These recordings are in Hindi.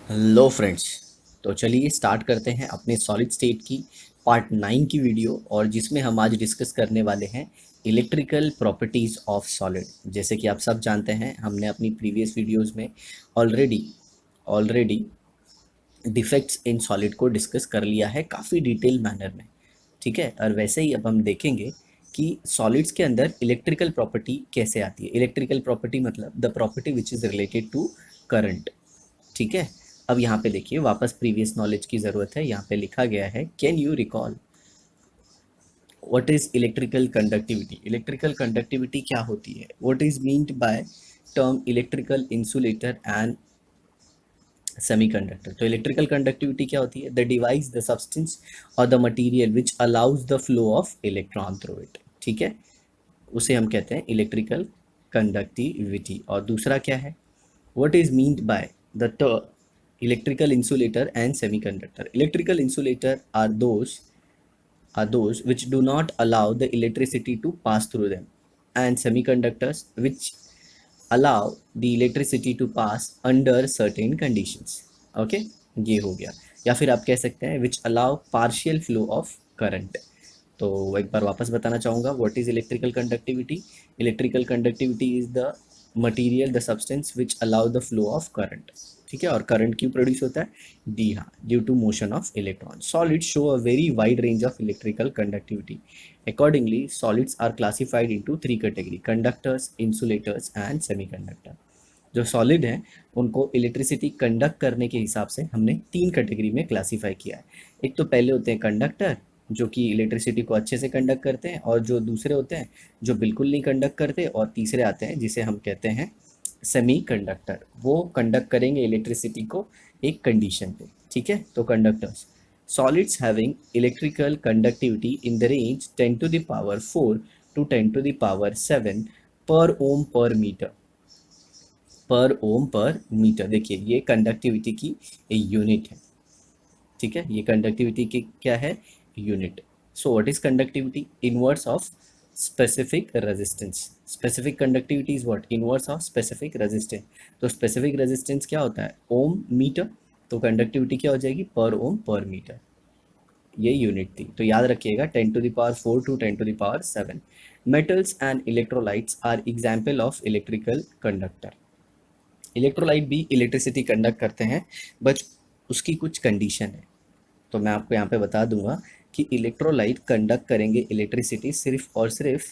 Hello friends. तो चलिए स्टार्ट करते हैं अपने सॉलिड स्टेट की पार्ट 9 की वीडियो, और जिसमें हम आज डिस्कस करने वाले हैं इलेक्ट्रिकल प्रॉपर्टीज़ ऑफ सॉलिड। जैसे कि आप सब जानते हैं, हमने अपनी प्रीवियस वीडियोस में already already defects in solid को डिस्कस कर लिया है काफ़ी डिटेल मैनर में। ठीक है, और वैसे ही अब हम देखेंगे कि सॉलिड्स के अंदर इलेक्ट्रिकल प्रॉपर्टी कैसे आती है। इलेक्ट्रिकल प्रॉपर्टी मतलब the property which is related to current. ठीक है, अब यहाँ पे देखिए, वापस प्रीवियस नॉलेज की ज़रूरत है। यहाँ पे लिखा गया है, can you recall what is electrical conductivity. Electrical conductivity क्या होती है, what is meant by term electrical insulator and semiconductor. तो इलेक्ट्रिकल कंडक्टिविटी क्या होती है, द डिवाइस, द सब्सटेंस और the material which allows the flow of electron through it. ठीक है, उसे हम कहते हैं इलेक्ट्रिकल कंडक्टिविटी। और दूसरा क्या है, what is meant by the term electrical insulator and semiconductor. Electrical insulator are those which do not allow the electricity to pass through them, and semiconductors which allow the electricity to pass under certain conditions. Okay, ये हो गया। या फिर आप कह सकते हैं which allow partial flow of current। तो एक बार वापस बताना चाहूँगा, what is electrical conductivity. Electrical conductivity is the material, the substance which allow the flow of current. ठीक है, और करंट क्यों प्रोड्यूस होता है, डी हाँ, due to motion of electron. Solids show a very wide range of electrical conductivity. Accordingly solids are classified into 3 category, conductors, insulators and semiconductor. जो सॉलिड हैं उनको इलेक्ट्रिसिटी कंडक्ट करने के हिसाब से हमने 3 कैटेगरी में क्लासीफाई किया है। एक तो पहले होते हैं कंडक्टर, जो कि इलेक्ट्रिसिटी को अच्छे से कंडक्ट करते हैं, और जो दूसरे होते हैं जो बिल्कुल नहीं कंडक्ट करते, और तीसरे आते हैं जिसे हम कहते हैं सेमी कंडक्टर। वो कंडक्ट करेंगे इलेक्ट्रिसिटी को एक कंडीशन पे। ठीक है, तो conductors, solids having electrical conductivity in the range 10 to the power 4 to 10 to the power 7 पर ओम पर मीटर। पर ओम पर मीटर, देखिए ये कंडक्टिविटी की यूनिट है। ठीक है, ये कंडक्टिविटी की क्या है, unit. So what is conductivity, inverse of specific resistance. Specific conductivity is what, inverse of specific resistance. तो स्पेसिफिक रेजिस्टेंस क्या होता है, ओम मीटर। तो कंडक्टिविटी क्या हो जाएगी, पर ओम पर मीटर। ये यूनिट थी, तो याद रखिएगा 10 to the power 4 to 10 to the power 7। Metals and electrolytes are example of electrical conductor. Electrolyte भी इलेक्ट्रिसिटी कंडक्ट करते हैं, बट उसकी कुछ कंडीशन है। तो मैं आपको यहाँ पे बता दूंगा कि इलेक्ट्रोलाइट कंडक्ट करेंगे इलेक्ट्रिसिटी सिर्फ और सिर्फ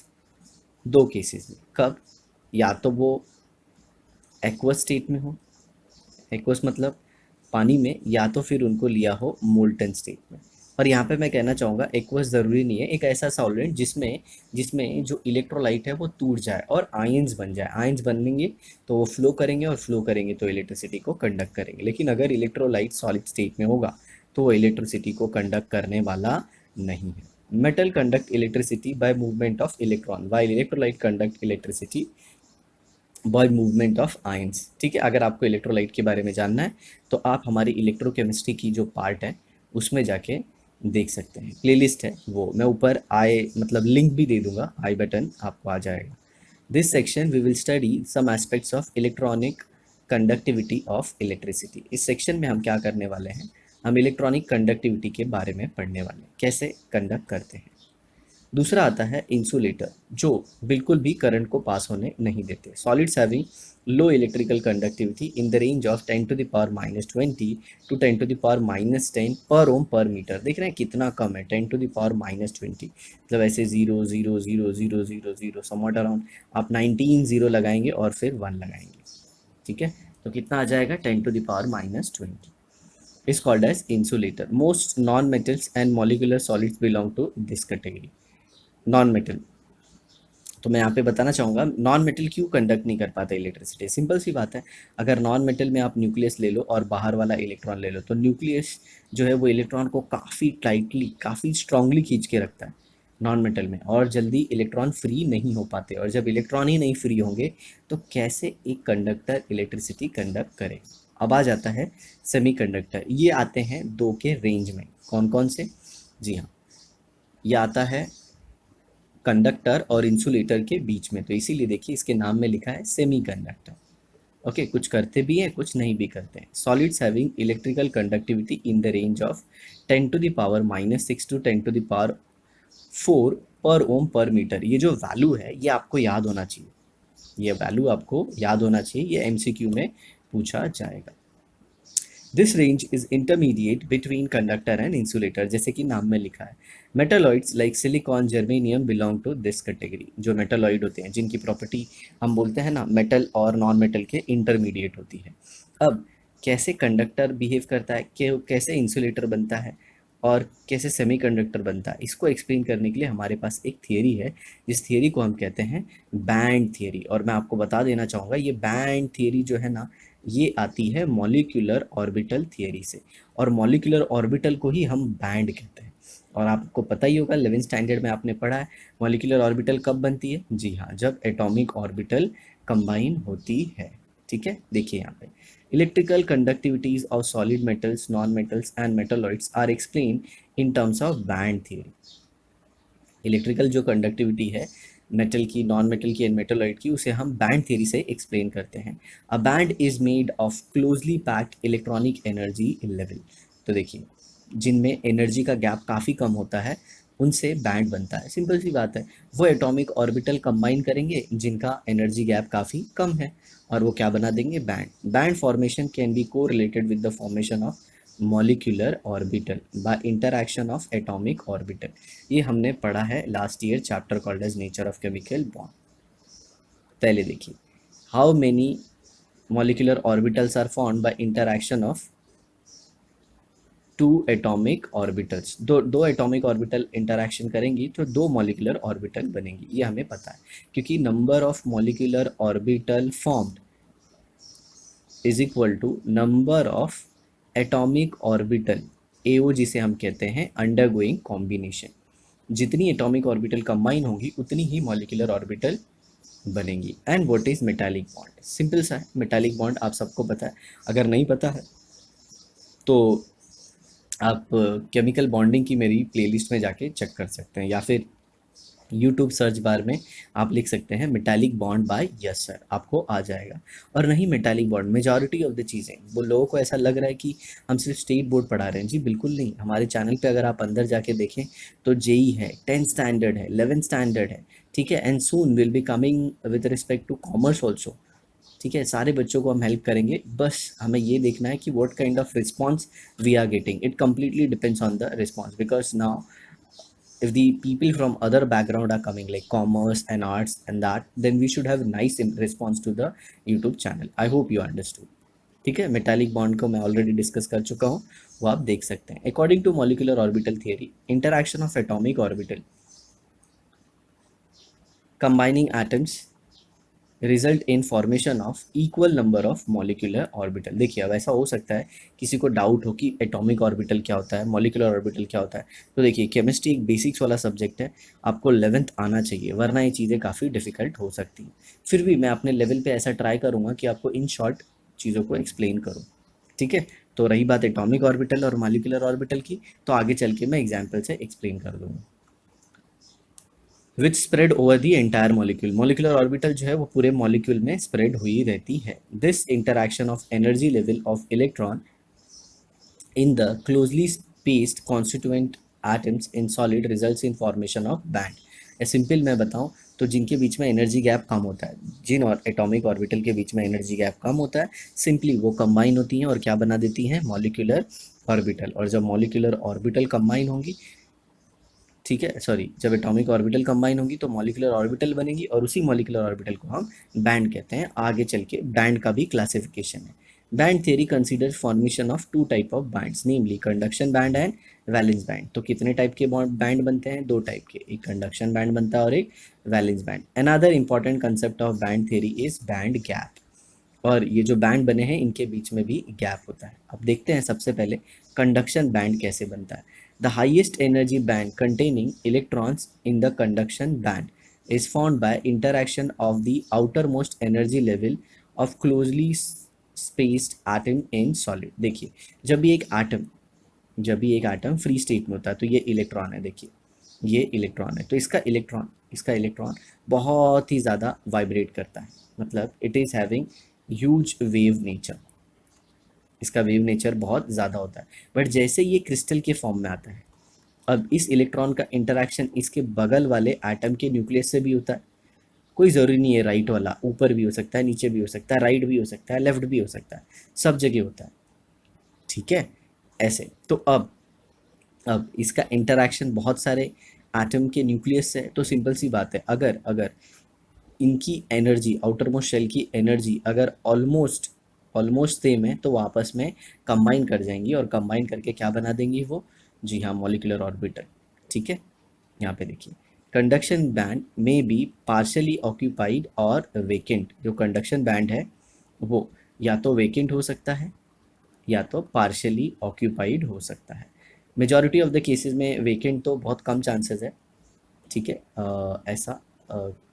2 केसेस में। कब, या तो वो एक्वस स्टेट में हो, एक्वस मतलब पानी में, या तो फिर उनको लिया हो मोल्टन स्टेट में। और यहाँ पे मैं कहना चाहूँगा एक्वस ज़रूरी नहीं है, एक ऐसा सॉल्वेंट जिसमें जिसमें जो इलेक्ट्रोलाइट है वो टूट जाए और आयंस बन जाए। आयंस बनेंगे तो वो फ्लो करेंगे, और फ्लो करेंगे तो इलेक्ट्रिसिटी को कंडक्ट करेंगे। लेकिन अगर इलेक्ट्रोलाइट सॉलिड स्टेट में होगा तो वो इलेक्ट्रिसिटी को कंडक्ट करने वाला नहीं है। Metal conduct electricity bye movement of electron, while electrolyte conduct electricity bye movement of ions. ठीक है, अगर आपको इलेक्ट्रोलाइट के बारे में जानना है तो आप हमारी इलेक्ट्रोकेमिस्ट्री की जो पार्ट है उसमें जाके देख सकते हैं, प्लेलिस्ट है वो, मैं ऊपर आई मतलब लिंक भी दे दूंगा, आई बटन आपको आ जाएगा। This section we will study some aspects of electronic conductivity of electricity. इस सेक्शन में हम क्या करने वाले हैं, हम इलेक्ट्रॉनिक कंडक्टिविटी के बारे में पढ़ने वाले हैं, कैसे कंडक्ट करते हैं। दूसरा आता है इंसुलेटर, जो बिल्कुल भी करंट को पास होने नहीं देते। Solids having low electrical conductivity in the range of 10 to the power -20 to 10 to the power -10 पर ओम पर मीटर। देख रहे हैं कितना कम है, 10 टू द पावर -20, मतलब ऐसे 0 0 0 0 0 0 समवॉट अराउंड। आप 19 0 लगाएंगे और फिर 1 लगाएंगे। ठीक है, तो कितना आ जाएगा, 10 to the power -20 is called as insulator. Most non-metals and molecular solids belong to this category. Non metal, तो मैं यहाँ पे बताना चाहूँगा नॉन मेटल क्यों कंडक्ट नहीं कर पाता इलेक्ट्रिसिटी। सिंपल सी बात है, अगर नॉन मेटल में आप न्यूक्लियस ले लो और बाहर वाला इलेक्ट्रॉन ले लो, तो न्यूक्लियस जो है वो इलेक्ट्रॉन को काफ़ी टाइटली, काफ़ी स्ट्रांगली खींच के रखता है नॉन मेटल में, और जल्दी इलेक्ट्रॉन फ्री नहीं हो पाते। और जब इलेक्ट्रॉन ही नहीं फ्री होंगे तो कैसे एक कंडक्टर इलेक्ट्रिसिटी कंडक्ट करे। अब आ जाता है सेमीकंडक्टर, ये आते हैं 2 के रेंज में। कौन कौन से, जी हाँ, ये आता है कंडक्टर और इंसुलेटर के बीच में, तो इसीलिए देखिए इसके नाम में लिखा है सेमी कंडक्टर। ओके कुछ करते भी हैं कुछ नहीं भी करते हैं. Solids having electrical conductivity in the range of 10⁻⁻6 to 10⁻4 पर ओम पर मीटर. ये जो वैल्यू है ये आपको याद होना चाहिए, ये वैल्यू आपको याद होना चाहिए, ये एमसीक्यू में पूछा जाएगा. This range is intermediate between conductor and insulator, जैसे कि नाम में लिखा है. Metalloids like silicon germanium belong to this category. जो मेटालॉइड होते हैं जिनकी प्रॉपर्टी हम बोलते हैं ना मेटल और नॉन मेटल के इंटरमीडिएट होती है. अब कैसे कंडक्टर बिहेव करता है, कैसे इंसुलेटर बनता है और कैसे सेमीकंडक्टर बनता है, इसको एक्सप्लेन करने के लिए हमारे पास एक थियरी है. जिस थियरी को हम कहते हैं बैंड थियरी. और मैं आपको बता देना चाहूँगा ये बैंड थियरी जो है ना ये आती है मॉलिक्यूलर ऑर्बिटल थियरी से. और मॉलिक्यूलर ऑर्बिटल को ही हम बैंड कहते हैं. और आपको पता ही होगा 11th स्टैंडर्ड में आपने पढ़ा है मॉलिक्यूलर ऑर्बिटल कब बनती है. जी हाँ, जब एटॉमिक ऑर्बिटल कंबाइन होती है. ठीक है, देखिए यहाँ पे electrical conductivities of solid metals, non metals and metalloids are explain in terms of band theory. Electrical जो कंडक्टिविटी है मेटल की, नॉन मेटल की एंड मेटलॉइड की, उसे हम बैंड थ्योरी से एक्सप्लेन करते हैं. A band is made of closely packed electronic energy level. तो देखिए जिनमें एनर्जी का गैप काफ़ी कम होता है उनसे बैंड बनता है. सिंपल सी बात है, वो एटॉमिक ऑर्बिटल कंबाइन करेंगे जिनका एनर्जी गैप काफ़ी कम है और वो क्या बना देंगे, band. Band formation can be correlated with the formation of molecular orbital by interaction of atomic orbital. ये हमने पढ़ा है last year chapter called as nature of chemical bond. पहले देखिए how many molecular orbitals are formed by interaction of two atomic orbitals. दो एटॉमिक ऑर्बिटल इंटरैक्शन करेंगी तो दो मॉलिक्यूलर ऑर्बिटल बनेंगी, ये हमें पता है. क्योंकि number of molecular orbital formed is equal to number of atomic orbital, AO जिसे हम कहते हैं अंडरगोइंग कॉम्बिनेशन. जितनी एटॉमिक ऑर्बिटल कंबाइन होंगी उतनी ही मॉलिक्यूलर ऑर्बिटल बनेंगी. And what is metallic bond? Simple सा है, मेटालिक बॉन्ड आप सबको पता है. अगर नहीं पता है तो आप केमिकल बॉन्डिंग की मेरी प्लेलिस्ट में जाके चेक कर सकते हैं, या फिर यूट्यूब सर्च बार में आप लिख सकते हैं metallic bond by yes sir, आपको आ जाएगा. और नहीं metallic bond, majority of the चीज़ें वो लोगों को ऐसा लग रहा है कि हम सिर्फ स्टेट बोर्ड पढ़ा रहे हैं. जी बिल्कुल नहीं. हमारे चैनल पे अगर आप अंदर जाके देखें तो जेई है, 10th स्टैंडर्ड है, 11th स्टैंडर्ड है. ठीक है, and soon will be coming with respect to commerce also. ठीक है, सारे बच्चों को हम हेल्प करेंगे. बस हमें ये देखना है कि what kind of response we are getting. It completely depends on the response, because now if the people from other background are coming like commerce and arts and that, then we should have nice response to the YouTube channel. I hope you understood. ठीक है, मेटालिक बॉन्ड को मैं ऑलरेडी डिस्कस कर चुका हूँ, वो आप देख सकते हैं. According to molecular orbital theory, interaction of atomic orbital combining atoms result in formation of equal number of molecular orbital. देखिए अब ऐसा हो सकता है किसी को डाउट हो कि एटॉमिक ऑर्बिटल क्या होता है, मॉलिक्यूलर ऑर्बिटल क्या होता है. तो देखिए केमिस्ट्री एक बेसिक्स वाला सब्जेक्ट है, आपको 11th आना चाहिए, वरना ये चीज़ें काफ़ी डिफिकल्ट हो सकती हैं. फिर भी मैं अपने लेवल पे ऐसा ट्राई करूँगा कि आपको इन शॉर्ट चीज़ों को एक्सप्लेन करूँ. ठीक है, तो रही बात एटॉमिक ऑर्बिटल और मॉलिक्यूलर ऑर्बिटल की, तो आगे चल के मैं एग्जाम्पल से एक्सप्लेन कर दूँगा. Which spread over the entire molecule. Molecular orbital जो है वो पूरे मॉलिक्यूल में स्प्रेड हुई रहती है. This interaction of energy level of electron in the closely spaced constituent atoms in solid results in formation of band. A simple मैं बताऊं तो जिनके बीच में एनर्जी गैप कम होता है, जिन और एटॉमिक ऑर्बिटल के बीच में एनर्जी गैप कम होता है, सिंपली वो कंबाइन होती हैं और क्या बना देती हैं, मॉलिक्यूलर ऑर्बिटल. और जब मॉलिक्यूलर ऑर्बिटल कंबाइन होंगी, ठीक है सॉरी, जब एटॉमिक ऑर्बिटल कंबाइन होंगी तो मॉलिक्यूलर ऑर्बिटल बनेगी और उसी मॉलिक्यूलर ऑर्बिटल को हम बैंड कहते हैं. आगे चल के बैंड का भी क्लासिफिकेशन है. Band theory considers formation of two type of bands, namely conduction band and valence band. तो कितने टाइप के बैंड बनते हैं, दो टाइप के, एक कंडक्शन बैंड बनता है और एक valence band. Another important concept of band theory is band gap. और ये जो बैंड बने हैं इनके बीच में भी गैप होता है. अब देखते हैं सबसे पहले कंडक्शन बैंड कैसे बनता है. The highest energy band containing electrons in the conduction band is formed by interaction of the outermost energy level of closely spaced atom in solid. देखिए जब भी एक एटम फ्री स्टेट में होता है तो ये इलेक्ट्रॉन है. देखिए ये इलेक्ट्रॉन है, तो इसका इलेक्ट्रॉन बहुत ही ज़्यादा वाइब्रेट करता है. मतलब it is having huge wave nature, इसका वेव नेचर बहुत ज़्यादा होता है। बट जैसे ये क्रिस्टल के फॉर्म में आता है, अब इस इलेक्ट्रॉन का इंटरेक्शन इसके बगल वाले एटम के न्यूक्लियस से भी होता है। कोई ज़रूरी नहीं है राइट वाला, ऊपर भी हो सकता है, नीचे भी हो सकता है, राइट भी हो सकता है, लेफ्ट भी हो सकता है, सब जगह होता है। ठीक है, ऐसे तो अब इसका इंटरेक्शन बहुत सारे एटम के न्यूक्लियस से है, तो सिंपल सी बात है, अगर अगर इनकी एनर्जी, आउटर मोस्ट शेल की एनर्जी अगर ऑलमोस्ट ऑलमोस्ट सेम है, तो वो आपस में कंबाइन कर जाएंगी, और कंबाइन करके क्या बना देंगी वो, जी हाँ, मॉलिक्यूलर ऑर्बिटल। ठीक है, यहाँ पे देखिए, कंडक्शन बैंड में बी पार्शली ऑक्यूपाइड और वेकेंट। जो कंडक्शन बैंड है वो या तो वेकेंट हो सकता है या तो पार्शली ऑक्यूपाइड हो सकता है। मेजॉरिटी ऑफ द केसेस में वेकेंट तो बहुत कम चांसेस है। ठीक है, ऐसा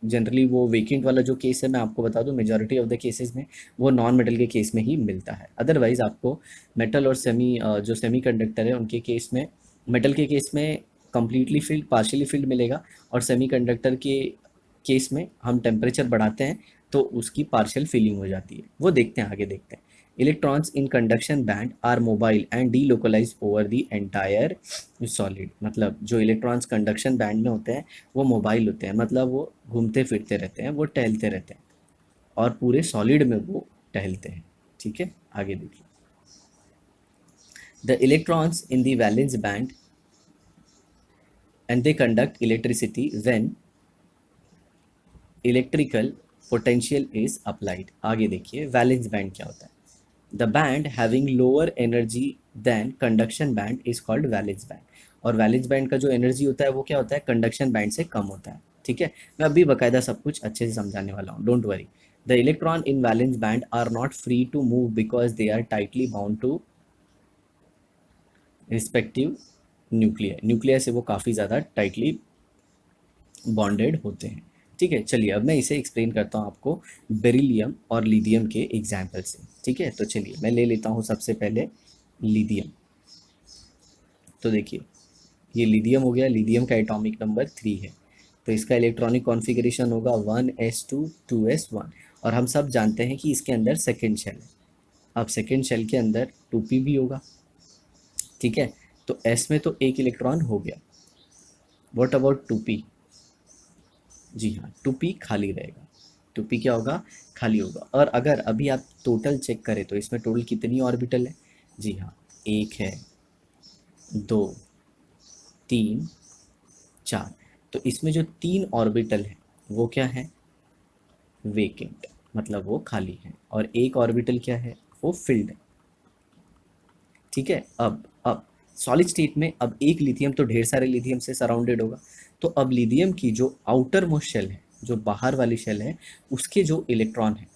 जनरली वो वेकेंट वाला जो केस है, मैं आपको बता दूं, मेजॉरिटी ऑफ द केसेस में वो नॉन मेटल के केस में ही मिलता है। अदरवाइज आपको मेटल और जो सेमी कंडक्टर है उनके केस में, मेटल के केस में कंप्लीटली फिल्ड, पार्शियली फिल्ड मिलेगा, और सेमी कंडक्टर के केस में हम टेम्परेचर बढ़ाते हैं तो उसकी पार्शियल फिलिंग हो जाती है। वो देखते हैं, आगे देखते हैं। Electrons in conduction band are mobile and delocalize over the entire solid. मतलब जो इलेक्ट्रॉन्स कंडक्शन बैंड में होते हैं वो मोबाइल होते हैं, मतलब वो घूमते फिरते रहते हैं, वो टहलते रहते हैं, और पूरे सॉलिड में वो टहलते हैं। ठीक है, आगे देखिए। The electrons in the valence band and they conduct electricity when electrical potential is applied. आगे देखिए, वैलेंस बैंड क्या होता है। The band having lower energy than conduction band is called valence band. और वैलेंस बैंड का जो एनर्जी होता है वो क्या होता है, कंडक्शन बैंड से कम होता है। ठीक है, मैं अभी बकायदा सब कुछ अच्छे से समझाने वाला हूँ, don't worry. The electron in valence band are not free to move because they are tightly bound to respective nuclear. Nuclear से वो काफ़ी ज़्यादा टाइटली बॉन्डेड होते हैं। ठीक है, चलिए अब मैं इसे एक्सप्लेन करता हूँ आपको बेरिलियम और लिथियम के एग्जाम्पल से। ठीक है, तो चलिए मैं ले लेता हूँ सबसे पहले लिथियम। तो देखिए, ये लिथियम हो गया, लिथियम का एटॉमिक नंबर 3 है, तो इसका इलेक्ट्रॉनिक कॉन्फ़िगरेशन होगा 1s2 2s1। और हम सब जानते हैं कि इसके अंदर सेकेंड शेल है। अब सेकेंड शेल के अंदर 2p भी होगा। ठीक है, तो s में तो एक इलेक्ट्रॉन हो गया। What about 2p? जी हाँ, 2p खाली रहेगा। 2p क्या होगा, खाली होगा। और अगर अभी आप टोटल चेक करें तो इसमें टोटल कितनी ऑर्बिटल है? जी हाँ, एक है, दो, तीन, चार। तो इसमें जो तीन ऑर्बिटल है वो क्या है, वेकेंट, मतलब वो खाली है। और एक ऑर्बिटल क्या है, वो फिल्ड है। ठीक है, अब सॉलिड स्टेट में अब एक लिथियम तो ढेर सारे लिथियम से सराउंडेड होगा। तो अब लिथियम की जो आउटर मोस्ट शेल है, जो बाहर वाली शेल है, उसके जो इलेक्ट्रॉन है,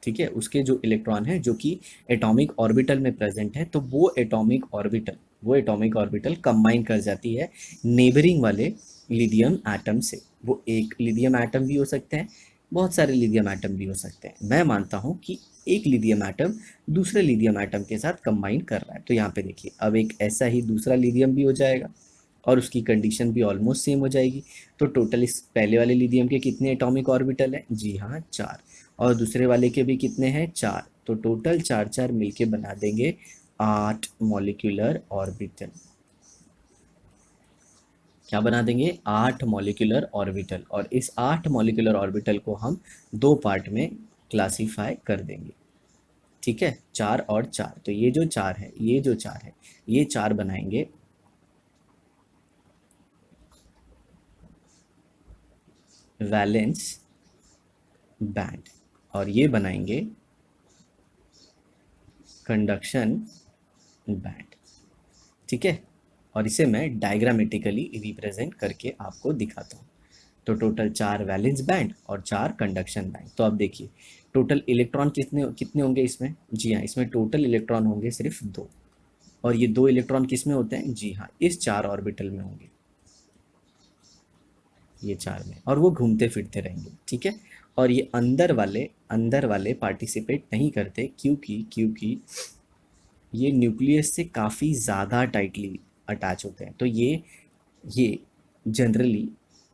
ठीक है, उसके जो इलेक्ट्रॉन है जो कि एटॉमिक ऑर्बिटल में प्रेजेंट है, तो वो एटॉमिक ऑर्बिटल कंबाइन कर जाती है नेबरिंग वाले लिथियम एटम से। वो एक लिथियम एटम भी हो सकते हैं, बहुत सारे लिथियम एटम भी हो सकते हैं। मैं मानता हूँ कि एक लिथियम एटम दूसरे लिथियम एटम के साथ कंबाइन कर रहा है। तो यहाँ पे देखिए, अब एक ऐसा ही दूसरा लिथियम भी हो जाएगा, और उसकी कंडीशन भी ऑलमोस्ट सेम हो जाएगी। तो टोटल इस पहले वाले लिथियम के कितने एटॉमिक ऑर्बिटल हैं? जी हाँ, 4। और दूसरे वाले के भी कितने हैं? 4। तो टोटल 4 4 मिलके बना देंगे 8 मॉलिक्यूलर ऑर्बिटल। क्या बना देंगे? 8 मॉलिक्यूलर ऑर्बिटल। और इस 8 मॉलिक्यूलर ऑर्बिटल को हम दो पार्ट में क्लासीफाई कर देंगे। ठीक है, 4 और 4। तो ये जो 4 है, ये जो 4 है, ये 4 बनाएंगे वैलेंस बैंड, और ये बनाएंगे कंडक्शन बैंड। ठीक है, और इसे मैं डायग्रामेटिकली रिप्रेजेंट करके आपको दिखाता हूँ। तो टोटल 4 वैलेंस बैंड और 4 कंडक्शन बैंड। तो अब देखिए, टोटल इलेक्ट्रॉन कितने कितने होंगे इसमें? जी हाँ, इसमें टोटल इलेक्ट्रॉन होंगे सिर्फ 2। और ये 2 इलेक्ट्रॉन किस में होते हैं? जी हाँ, इस 4 ऑर्बिटल में होंगे, ये 4 में, और वो घूमते फिरते रहेंगे। ठीक है, और ये अंदर वाले पार्टिसिपेट नहीं करते, क्योंकि ये न्यूक्लियस से काफ़ी ज़्यादा टाइटली अटैच होते हैं। तो ये जनरली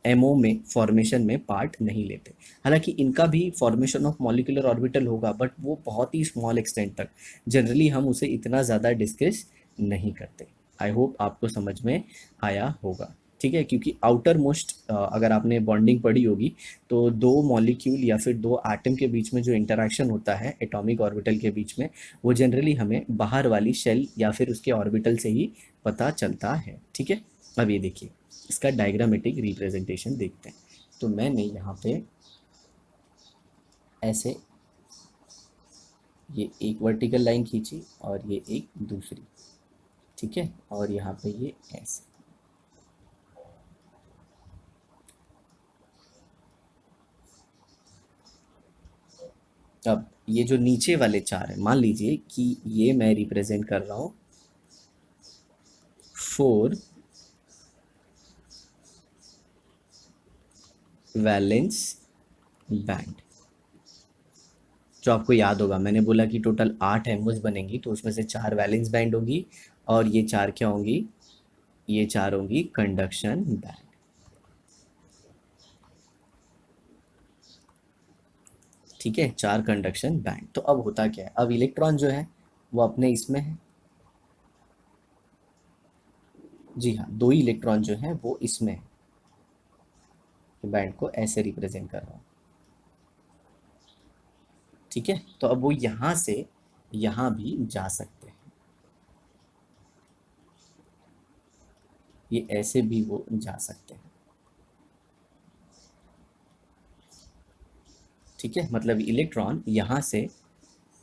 एमओ में फॉर्मेशन में पार्ट नहीं लेते। हालांकि इनका भी फॉर्मेशन ऑफ मॉलिक्यूलर ऑर्बिटल होगा, बट वो बहुत ही स्मॉल एक्सटेंट तक, जनरली हम उसे इतना ज़्यादा डिस्कस नहीं करते। आई होप आपको समझ में आया होगा, ठीक है। क्योंकि आउटर मोस्ट, अगर आपने बॉन्डिंग पढ़ी होगी, तो दो मॉलिक्यूल या फिर दो एटम के बीच में जो इंटरेक्शन होता है एटॉमिक ऑर्बिटल के बीच में, वो जनरली हमें बाहर वाली शेल या फिर उसके ऑर्बिटल से ही पता चलता है, ठीक है। अब ये देखिए, इसका डायग्रामेटिक रिप्रेजेंटेशन देखते हैं। तो मैंने यहाँ पे ऐसे ये एक वर्टिकल लाइन खींची और ये एक दूसरी, ठीक है, और यहाँ पे ये ऐसे। अब ये जो नीचे वाले चार है, मान लीजिए कि ये मैं रिप्रेजेंट कर रहा हूँ 4 वैलेंस बैंड। जो आपको याद होगा, मैंने बोला कि टोटल 8 एमओज बनेंगी, तो उसमें से 4 वैलेंस बैंड होगी और ये 4 क्या होंगी, ये 4 होंगी कंडक्शन बैंड, ठीक है, 4 कंडक्शन बैंड। तो अब होता क्या है, अब इलेक्ट्रॉन जो है वो अपने इसमें है, जी हाँ, 2 ही इलेक्ट्रॉन जो है वो इसमें है। तो बैंड को ऐसे रिप्रेजेंट कर रहा हूँ, ठीक है। तो अब वो यहाँ से यहाँ भी जा सकते हैं, ये ऐसे भी वो जा सकते हैं, ठीक है। मतलब इलेक्ट्रॉन यहाँ से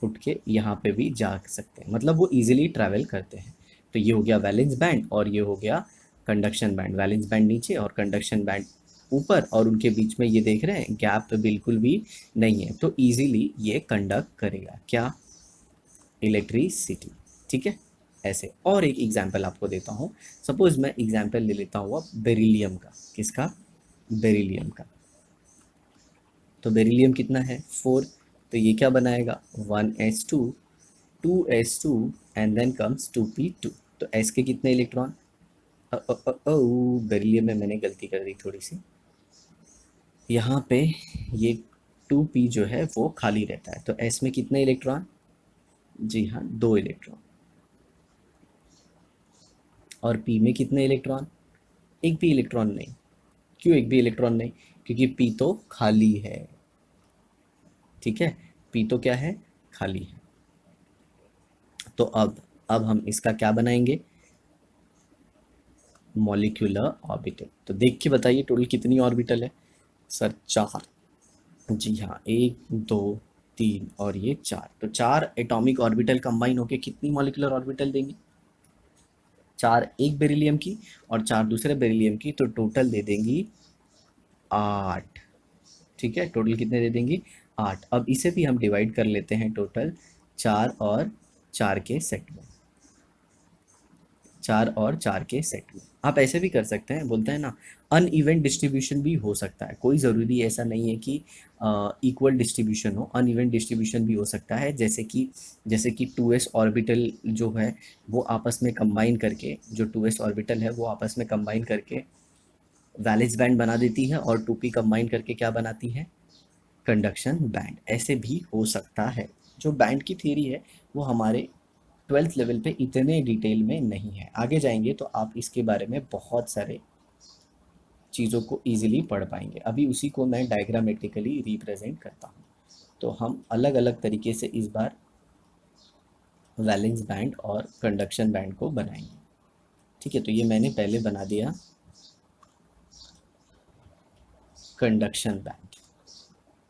उठ के यहाँ पे भी जा सकते हैं, मतलब वो इजीली ट्रैवल करते हैं। तो ये हो गया वैलेंस बैंड और ये हो गया कंडक्शन बैंड। वैलेंस बैंड नीचे और कंडक्शन बैंड ऊपर, और उनके बीच में ये देख रहे हैं गैप बिल्कुल भी नहीं है, तो इजीली ये कंडक्ट करेगा क्या, इलेक्ट्रिसिटी, ठीक है। ऐसे और एक एग्जांपल आपको देता हूँ। सपोज मैं एग्जांपल ले लेता हूँ अब बेरिलियम का। किसका, बेरिलियम का। तो बेरिलियम कितना है 4, तो ये क्या बनाएगा 1s2 2s2 and then comes 2p2। तो s के कितने इलेक्ट्रॉन, बेरिलियम में मैंने गलती कर दी थोड़ी सी, यहाँ पे ये 2p जो है वो खाली रहता है, तो s में कितने इलेक्ट्रॉन, जी हाँ 2 इलेक्ट्रॉन। और p में कितने इलेक्ट्रॉन, एक भी इलेक्ट्रॉन नहीं। क्यों एक भी इलेक्ट्रॉन नहीं, क्योंकि p तो खाली है, ठीक है, p तो क्या है, खाली है। तो अब हम इसका क्या बनाएंगे, मॉलिक्यूलर ऑर्बिटल। तो देख के बताइए टोटल कितनी ऑर्बिटल है, सर 4, जी हाँ 1 2 3 और ये 4, तो 4 एटॉमिक ऑर्बिटल कंबाइन होके कितनी मॉलिक्यूलर ऑर्बिटल देंगी, 4 एक बेरिलियम की और 4 दूसरे बेरिलियम की, तो टोटल दे देंगी 8, ठीक है। टोटल कितने दे देंगी 8। अब इसे भी हम डिवाइड कर लेते हैं टोटल 4 और 4 के सेट में, 4 और 4 के सेट में। आप ऐसे भी कर सकते हैं, बोलते हैं ना अन इवेंट डिस्ट्रीब्यूशन भी हो सकता है, कोई ज़रूरी ऐसा नहीं है कि इक्वल डिस्ट्रीब्यूशन हो, अन इवेंट डिस्ट्रीब्यूशन भी हो सकता है। जैसे कि 2s ऑर्बिटल जो है वो आपस में कंबाइन करके, जो 2s ऑर्बिटल है वो आपस में कंबाइन करके वैलेंस बैंड बना देती है, और 2p कंबाइन करके क्या बनाती है, कंडक्शन बैंड। ऐसे भी हो सकता है। जो बैंड की थ्योरी है वो हमारे 12th लेवल पे इतने डिटेल में नहीं है, आगे जाएंगे तो आप इसके बारे में बहुत सारे चीज़ों को इजीली पढ़ पाएंगे। अभी उसी को मैं डायग्रामेटिकली रिप्रेजेंट करता हूँ। तो हम अलग अलग तरीके से इस बार वैलेंस बैंड और कंडक्शन बैंड को बनाएंगे, ठीक है। तो ये मैंने पहले बना दिया कंडक्शन बैंड,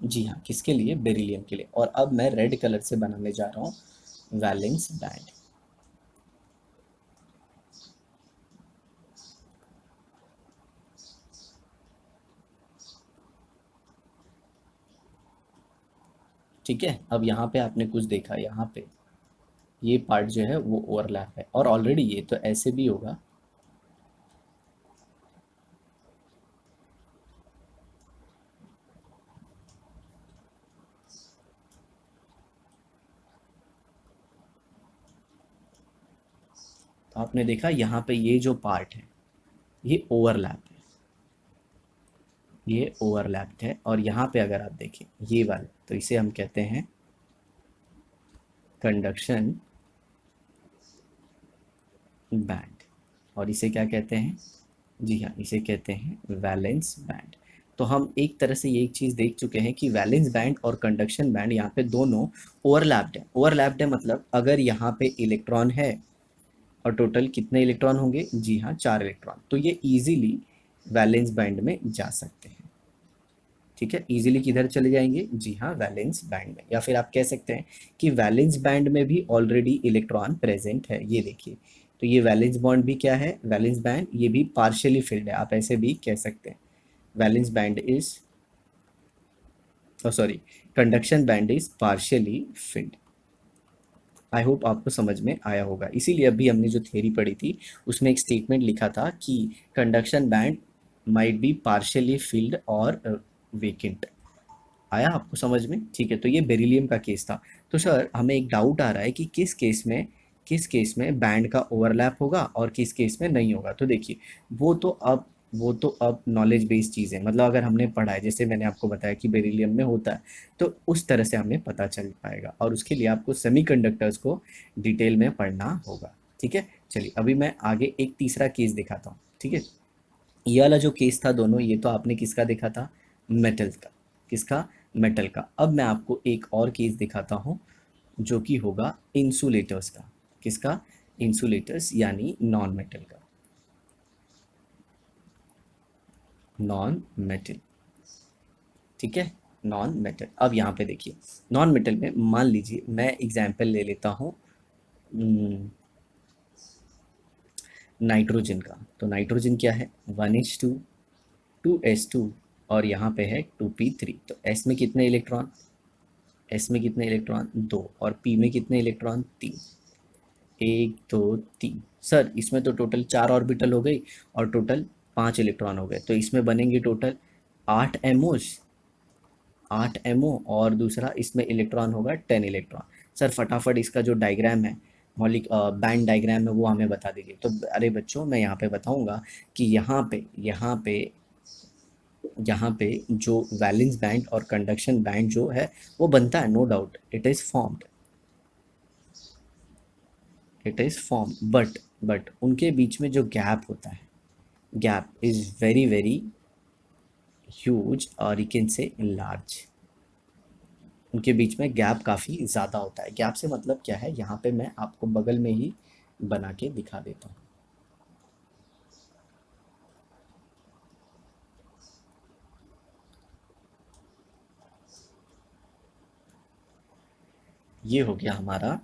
जी हाँ, किसके लिए, बेरिलियम के लिए। और अब मैं रेड कलर से बनाने जा रहा हूँ वैलेंस बैंड, ठीक है। अब यहाँ पे आपने कुछ देखा, यहाँ पे ये पार्ट जो है वो ओवरलैप है, और ऑलरेडी ये तो ऐसे भी होगा, तो आपने देखा यहाँ पे ये जो पार्ट है ये ओवरलैप है, ये ओवरलैप्ड है, और यहाँ पे अगर आप देखें ये वाला, तो इसे हम कहते हैं कंडक्शन बैंड, और इसे क्या कहते हैं? जी हाँ, इसे कहते हैं वैलेंस बैंड। तो हम एक तरह से ये एक चीज़ देख चुके हैं कि वैलेंस बैंड और कंडक्शन बैंड यहाँ पे दोनों ओवरलैप्ड है। ओवरलैप्ड है मतलब अगर यहाँ पे इलेक्ट्रॉन है, और टोटल कितने इलेक्ट्रॉन होंगे? जी हाँ, 4 इलेक्ट्रॉन, तो ये इजीली वैलेंस बैंड में जा सकते हैं। ठीक है, इजीली किधर चले जाएंगे? जी हाँ, वैलेंस बैंड में। या फिर आप कह सकते हैं कि वैलेंस बैंड में भी ऑलरेडी इलेक्ट्रॉन प्रेजेंट है। ये देखिए, तो ये वैलेंस बॉन्ड भी क्या है? वैलेंस बैंड, ये भी पार्शियली फिल्ड है, आप ऐसे भी कह सकते हैं। Valence band is, sorry, conduction band is partially field. I hope आपको समझ में आया होगा। इसीलिए अभी हमने जो थ्योरी पढ़ी थी उसमें एक स्टेटमेंट लिखा था कि conduction band might be partially field और वेकेंट। आया आपको समझ में? ठीक है, तो ये बेरिलियम का केस था। तो सर हमें एक डाउट आ रहा है कि किस केस में बैंड का ओवरलैप होगा और किस केस में नहीं होगा। तो देखिए, वो तो अब नॉलेज बेस्ड चीज़ है, मतलब अगर हमने पढ़ा है, जैसे मैंने आपको बताया कि बेरिलियम में होता है, तो उस तरह से हमें पता चल पाएगा, और उसके लिए आपको सेमीकंडक्टर्स को डिटेल में पढ़ना होगा। ठीक है, चलिए अभी मैं आगे एक तीसरा केस दिखाता हूँ। ठीक है, ये वाला जो केस था दोनों, ये तो आपने किसका देखा था? मेटल का। किसका? मेटल का। अब मैं आपको एक और केस दिखाता हूँ जो कि होगा इंसुलेटर्स का। किसका? इंसुलेटर्स यानी नॉन मेटल का। नॉन मेटल, ठीक है, नॉन मेटल। अब यहाँ पे देखिए, नॉन मेटल में मान लीजिए मैं एग्जाम्पल ले लेता हूँ नाइट्रोजन का। तो नाइट्रोजन क्या है? 1H2, 2S2, और यहाँ पे है 2p3। तो S में कितने इलेक्ट्रॉन? एस में कितने इलेक्ट्रॉन? 2। और पी में कितने इलेक्ट्रॉन? 3। 1 2 3। सर इसमें तो टोटल 4 ऑर्बिटल हो गई और टोटल 5 इलेक्ट्रॉन हो गए, तो इसमें बनेंगे टोटल 8 एमओज, 8 एमओ, और दूसरा इसमें इलेक्ट्रॉन होगा 10 इलेक्ट्रॉन। सर फटाफट इसका जो डायग्राम है, मौलिक बैंड डायग्राम है, वो हमें बता दीजिए। तो अरे बच्चों, मैं यहाँ पे बताऊंगा कि यहाँ पे जो वैलेंस बैंड और कंडक्शन बैंड जो है वो बनता है, no doubt it is formed, but उनके बीच में जो गैप होता है, gap is very very huge, और यू कैन से लार्ज। उनके बीच में गैप काफ़ी ज़्यादा होता है। गैप से मतलब क्या है? यहाँ पे मैं आपको बगल में ही बना के दिखा देता हूँ। ये हो गया हमारा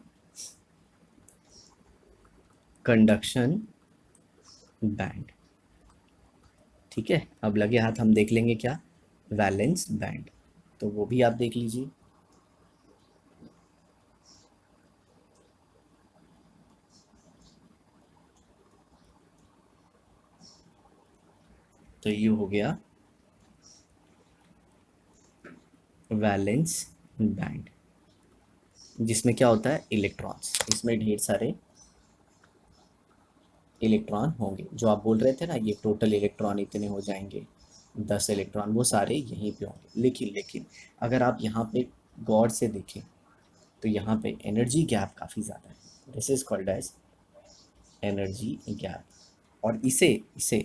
कंडक्शन बैंड। ठीक है, अब लगे हाथ हम देख लेंगे क्या? Valence band. तो वो भी आप देख लीजिए। तो ये हो गया वैलेंस बैंड, जिसमें क्या होता है? इलेक्ट्रॉन्स। इसमें ढेर सारे इलेक्ट्रॉन होंगे, जो आप बोल रहे थे ना, ये टोटल इलेक्ट्रॉन इतने हो जाएंगे, 10 इलेक्ट्रॉन, वो सारे यहीं पे होंगे। लेकिन अगर आप यहाँ पे गौर से देखें तो यहाँ पे एनर्जी गैप काफ़ी ज़्यादा है। This is called as energy gap, और इसे इसे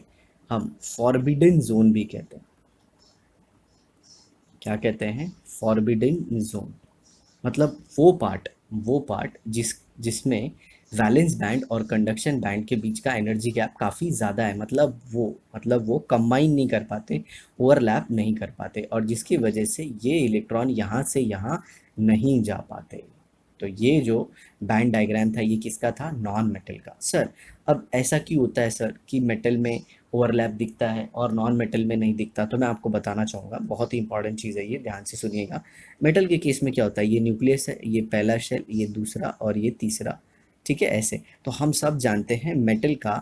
हम फॉरबिडन जोन भी कहते हैं। क्या कहते हैं? Forbidden zone. मतलब वो पार्ट जिसमें वैलेंस बैंड और कंडक्शन बैंड के बीच का एनर्जी गैप काफ़ी ज़्यादा है, मतलब वो कंबाइन नहीं कर पाते, ओवरलैप नहीं कर पाते, और जिसकी वजह से ये इलेक्ट्रॉन यहाँ से यहाँ नहीं जा पाते। तो ये जो बैंड डायग्राम था, ये किसका था? नॉन मेटल का। सर अब ऐसा क्यों होता है सर कि मेटल में ओवरलैप दिखता है और नॉन मेटल में नहीं दिखता? तो मैं आपको बताना चाहूँगा, बहुत ही इंपॉर्टेंट चीज़ है ये, ध्यान से सुनिएगा। मेटल के केस में क्या होता है? ये न्यूक्लियस है, ये पहला शेल, ये दूसरा, और ये तीसरा। ठीक है, ऐसे। तो हम सब जानते हैं मेटल का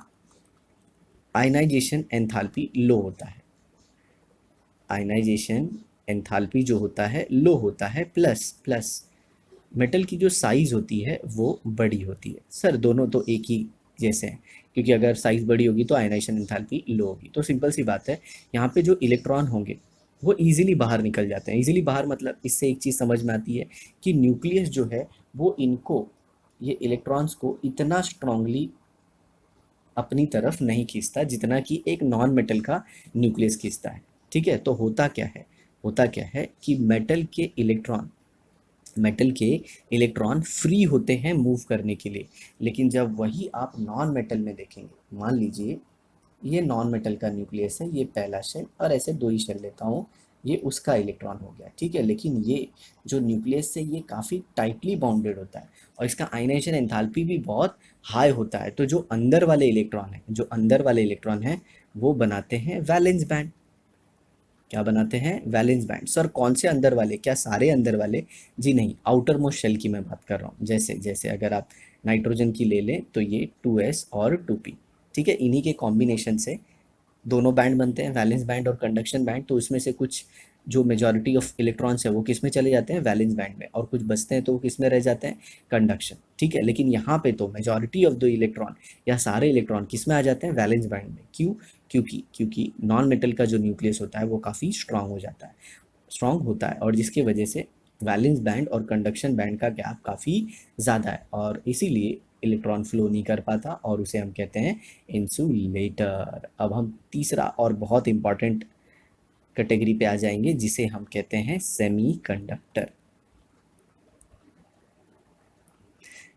आयनाइजेशन एंथैल्पी लो होता है। आयनाइजेशन एंथैल्पी जो होता है लो होता है, प्लस प्लस मेटल की जो साइज़ होती है वो बड़ी होती है। सर दोनों तो एक ही जैसे हैं, क्योंकि अगर साइज़ बड़ी होगी तो आयनाइजेशन एंथैल्पी लो होगी। तो सिंपल सी बात है, यहाँ पे जो इलेक्ट्रॉन होंगे वो इजीली बाहर निकल जाते हैं। इजीली बाहर मतलब इससे एक चीज़ समझ में आती है कि न्यूक्लियस जो है वो इनको, ये इलेक्ट्रॉन्स को इतना स्ट्रांगली अपनी तरफ नहीं खींचता जितना कि एक नॉन मेटल का न्यूक्लियस खींचता है। ठीक है, तो होता क्या है कि मेटल के इलेक्ट्रॉन फ्री होते हैं मूव करने के लिए। लेकिन जब वही आप नॉन मेटल में देखेंगे, मान लीजिए ये नॉन मेटल का न्यूक्लियस है, ये पहला शेल, और ऐसे दो ही शेल लेता हूँ, ये उसका इलेक्ट्रॉन हो गया। ठीक है, लेकिन ये जो न्यूक्लियस से ये काफ़ी टाइटली बाउंडेड होता है और इसका आयनाइजेशन एंथैल्पी भी बहुत हाई होता है। तो जो अंदर वाले इलेक्ट्रॉन हैं वो बनाते हैं वैलेंस बैंड। क्या बनाते हैं? Valence band. सर कौन से अंदर वाले? क्या सारे अंदर वाले? जी नहीं, आउटर मोस्ट शेल की मैं बात कर रहा हूँ। जैसे जैसे अगर आप नाइट्रोजन की ले लें तो ये 2s और 2p। ठीक है, इन्हीं के कॉम्बिनेशन से दोनों बैंड बनते हैं, वैलेंस बैंड और कंडक्शन बैंड। तो उसमें से कुछ जो मेजॉरिटी ऑफ इलेक्ट्रॉन्स है वो किस में चले जाते हैं? वैलेंस बैंड में, और कुछ बचते हैं तो वो किस में रह जाते हैं? कंडक्शन। ठीक है, लेकिन यहाँ पे तो मेजॉरिटी ऑफ द इलेक्ट्रॉन या सारे इलेक्ट्रॉन किस में आ जाते हैं? वैलेंस बैंड में। क्यों? क्योंकि नॉन मेटल का जो न्यूक्लियस होता है वो काफ़ी स्ट्रांग होता है, और जिसकी वजह से वैलेंस बैंड और कंडक्शन बैंड का गैप काफ़ी ज़्यादा है, और इसीलिए इलेक्ट्रॉन फ्लो नहीं कर पाता, और उसे हम कहते हैं इंसुलेटर। अब हम तीसरा और बहुत इंपॉर्टेंट कैटेगरी पे आ जाएंगे जिसे हम कहते हैं सेमीकंडक्टर।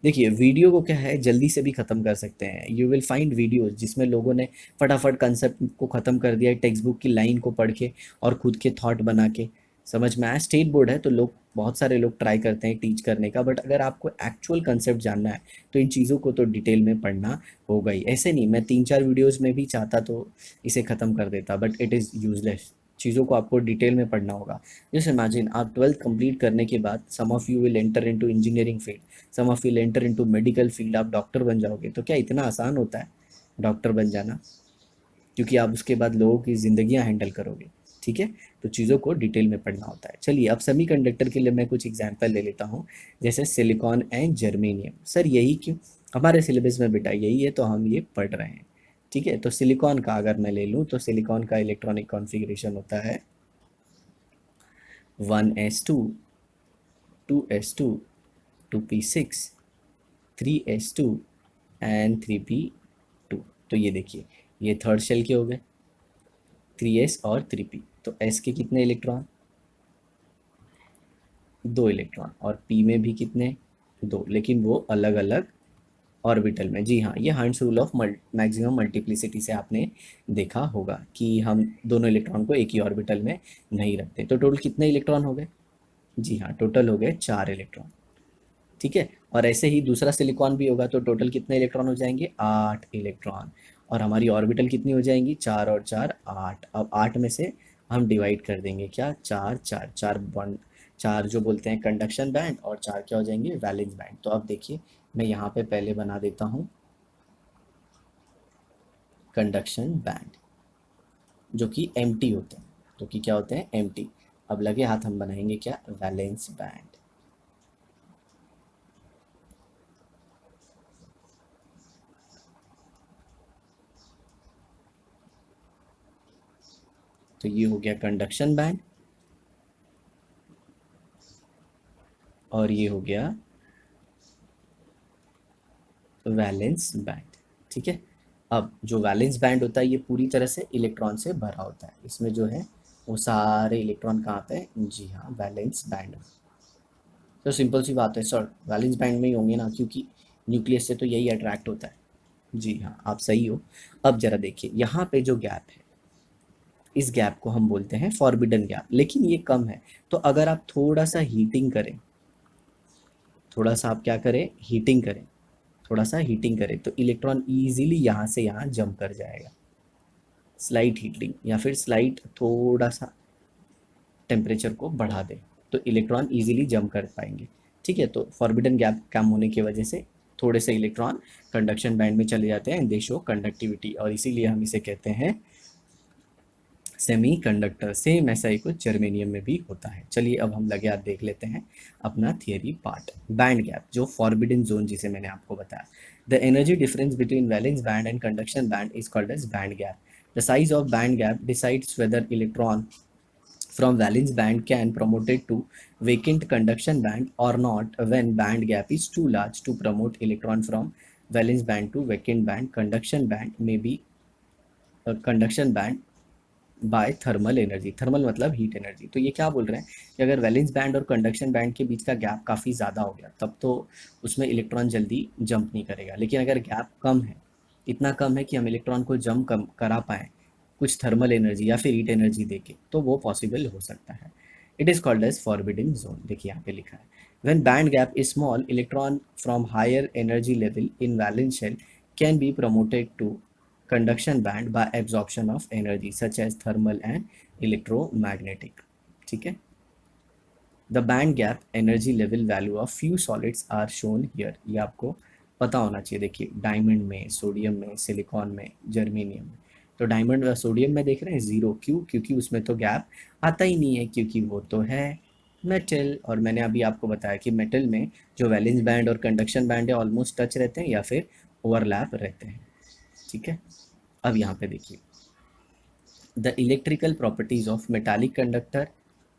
देखिए, वीडियो को क्या है, जल्दी से भी ख़त्म कर सकते हैं। यू विल फाइंड वीडियोस जिसमें लोगों ने फटाफट कंसेप्ट को ख़त्म कर दिया है, टेक्स्ट बुक की लाइन को पढ़ के और खुद के थॉट बना के। समझ में आया? स्टेट बोर्ड है तो लोग, बहुत सारे लोग ट्राई करते हैं टीच करने का, बट अगर आपको एक्चुअल कंसेप्ट जानना है तो इन चीज़ों को तो डिटेल में पढ़ना होगा ही। ऐसे नहीं, मैं 3-4 वीडियोज़ में भी चाहता तो इसे ख़त्म कर देता, बट इट इज़ यूजलेस। चीज़ों को आपको डिटेल में पढ़ना होगा। जैसे इमेजिन आप 12th कंप्लीट करने के बाद some of you will enter into engineering field, some of will enter into medical field, आप डॉक्टर बन जाओगे। तो क्या इतना आसान होता है डॉक्टर बन जाना? क्योंकि आप उसके बाद लोगों की ज़िंदगियां हैंडल करोगे। ठीक है, तो चीज़ों को डिटेल में पढ़ना होता है। चलिए, अब सेमीकंडक्टर के लिए मैं कुछ एग्जांपल ले लेता हूँ। जैसे सिलिकॉन एंड जर्मेनियम। सर यही क्यों? हमारे सिलेबस में बेटा यही है तो हम ये पढ़ रहे हैं। ठीक है, तो सिलिकॉन का अगर मैं ले लूँ तो सिलिकॉन का इलेक्ट्रॉनिक कॉन्फ़िगरेशन होता है 1s2, 2s2, 2p6, 3s2 and 3p2। तो ये देखिए, ये थर्ड शेल के हो गए, 3s और 3p। तो s के कितने इलेक्ट्रॉन? 2 इलेक्ट्रॉन। और p में भी कितने? 2, लेकिन वो अलग अलग ऑर्बिटल में। जी हाँ, ये hunts rule of maximum multiplicity से आपने देखा होगा कि हम दोनों इलेक्ट्रॉन को एक ही ऑर्बिटल में नहीं रखते। तो टोटल कितने इलेक्ट्रॉन हो गए? जी हाँ, टोटल हो गए 4 इलेक्ट्रॉन। ठीक है, और ऐसे ही दूसरा सिलिकॉन भी होगा तो टोटल कितने इलेक्ट्रॉन हो जाएंगे? 8 इलेक्ट्रॉन। और हमारी ऑर्बिटल कितनी हो जाएंगी? 4 और 4 8। अब 8 में से हम डिवाइड कर देंगे क्या? 4 4 4 बॉन्ड, 4 जो बोलते हैं कंडक्शन बैंड, और 4 क्या हो जाएंगे? Valence band. तो अब देखिए, मैं यहाँ पे पहले बना देता हूँ कंडक्शन बैंड, जो कि एम्प्टी होते हैं, जो कि क्या होते हैं? एम्प्टी। अब लगे हाथ हम बनाएंगे क्या? Valence band. तो ये हो गया कंडक्शन बैंड, और ये हो गया वैलेंस बैंड। ठीक है, अब जो वैलेंस बैंड होता है ये पूरी तरह से इलेक्ट्रॉन से भरा होता है। इसमें जो है वो सारे इलेक्ट्रॉन कहाँ पे हैं? जी हाँ, वैलेंस बैंड में। तो सिंपल सी बात है सर, वैलेंस बैंड में ही होंगे ना, क्योंकि न्यूक्लियस से तो यही अट्रैक्ट होता है। जी हाँ, आप सही हो। अब जरा देखिए, यहाँ पे जो गैप है, इस गैप को हम बोलते हैं फॉरबिडन गैप, लेकिन ये कम है। तो अगर आप थोड़ा सा हीटिंग करें, थोड़ा सा आप क्या करें? हीटिंग करें, थोड़ा सा हीटिंग करें तो इलेक्ट्रॉन इजीली यहाँ से यहाँ जंप कर जाएगा। स्लाइट हीटिंग या फिर स्लाइट थोड़ा सा टेम्परेचर को बढ़ा दें तो इलेक्ट्रॉन इजीली जंप कर पाएंगे। ठीक है, तो फॉरबिडन गैप कम होने की वजह से थोड़े से इलेक्ट्रॉन कंडक्शन बैंड में चले जाते हैं, दे शो कंडक्टिविटी, और इसीलिए हम इसे कहते हैं सेमी कंडक्टर। सेम ऐसा ही कुछ जर्मेनियम में भी होता है। चलिए, अब हम लगे हाथ देख लेते हैं अपना थियरी पार्ट। बैंड गैप, जो फॉरबिडन जोन जिसे मैंने आपको बताया, the energy difference between valence band and conduction band is called as band gap. The size of band gap decides whether electron from valence band can promoted to vacant conduction band or not when band gap is too large to promote electron from valence band to vacant band. Conduction band may be a conduction band by thermal energy. Thermal मतलब हीट एनर्जी। तो ये क्या बोल रहे हैं कि अगर वैलेंस बैंड और कंडक्शन बैंड के बीच का गैप काफ़ी ज़्यादा हो गया तब तो उसमें इलेक्ट्रॉन जल्दी जंप नहीं करेगा, लेकिन अगर गैप कम है, इतना कम है कि हम इलेक्ट्रॉन को जंप कम करा पाएँ कुछ थर्मल एनर्जी या फिर हीट एनर्जी देके, तो वो पॉसिबल हो सकता है। It is called as forbidden zone. देखिए यहाँ पे लिखा है, when band gap is small electron from higher energy level in valence shell can be promoted to conduction band by absorption of energy such as thermal and electromagnetic। ठीक है, the band gap energy level value of few solids are shown here। ये आपको पता होना चाहिए। देखिए डायमंड में, सोडियम में, सिलिकॉन में, जर्मेनियम में। तो डायमंड और सोडियम में देख रहे हैं ज़ीरो, क्यों? क्योंकि उसमें तो गैप आता ही नहीं है, क्योंकि वो तो है मेटल। और मैंने अभी आपको बताया कि मेटल में जो वैलेंस बैंड और कंडक्शन बैंड है ऑलमोस्ट टच रहते हैं या फिर ओवरलैप रहते हैं। ठीक है, अब यहाँ पे देखिए, the electrical properties of metallic conductor,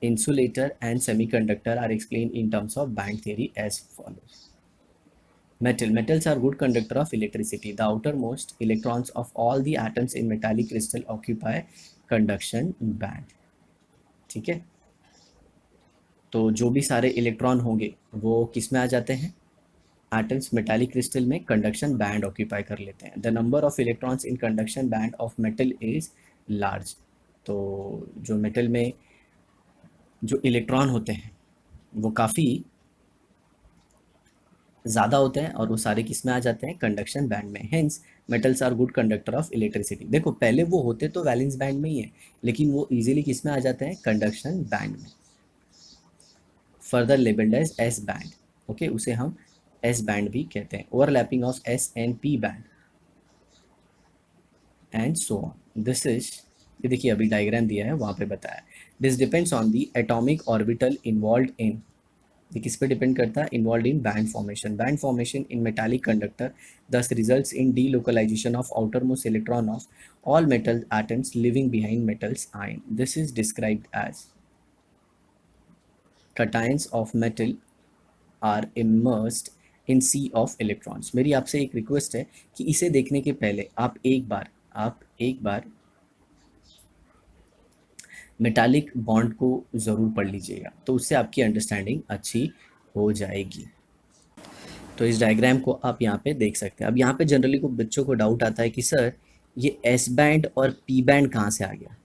insulator and semiconductor are explained in terms of band theory as follows। Metals are good conductor of electricity। The outermost electrons of all the atoms in metallic crystal occupy conduction band। ठीक है, तो जो भी सारे इलेक्ट्रॉन होंगे वो किस में आ जाते हैं? एटम्स मेटालिक क्रिस्टल में कंडक्शन बैंड ऑक्यूपाई कर लेते हैं। The number of electrons in conduction band of metal is large. तो जो मेटल में जो इलेक्ट्रॉन होते हैं वो काफ़ी ज़्यादा होते हैं और वो सारे किस में आ जाते हैं? कंडक्शन बैंड में। Hence metals are good conductor of electricity. देखो पहले वो होते तो वैलेंस बैंड में ही है, लेकिन वो इजीली किस में आ जाते हैं? कंडक्शन बैंड में। Further labelled as s band. Okay, उसे हम एस बैंड भी कहते हैं। Overlapping of s and p band and so on. This is, ये देखिए अभी डायग्राम दिया है वहाँ पे बताया। This depends on the atomic orbital involve in, ये किस पे डिपेंड करता है? Involve in band formation. Band formation in metallic conductor thus results in delocalisation of outermost electron of all metal atoms leaving behind metals ion. This is described as cations of metal are immersed in sea of electrons। मेरी आपसे एक रिक्वेस्ट है कि इसे देखने के पहले आप एक बार मेटालिक बॉन्ड को ज़रूर पढ़ लीजिएगा, तो उससे आपकी अंडरस्टैंडिंग अच्छी हो जाएगी। तो इस डायग्राम को आप यहाँ पे देख सकते हैं। अब यहाँ पे जनरली को बच्चों को डाउट आता है कि सर ये एस बैंड और पी बैंड कहाँ से आ गया?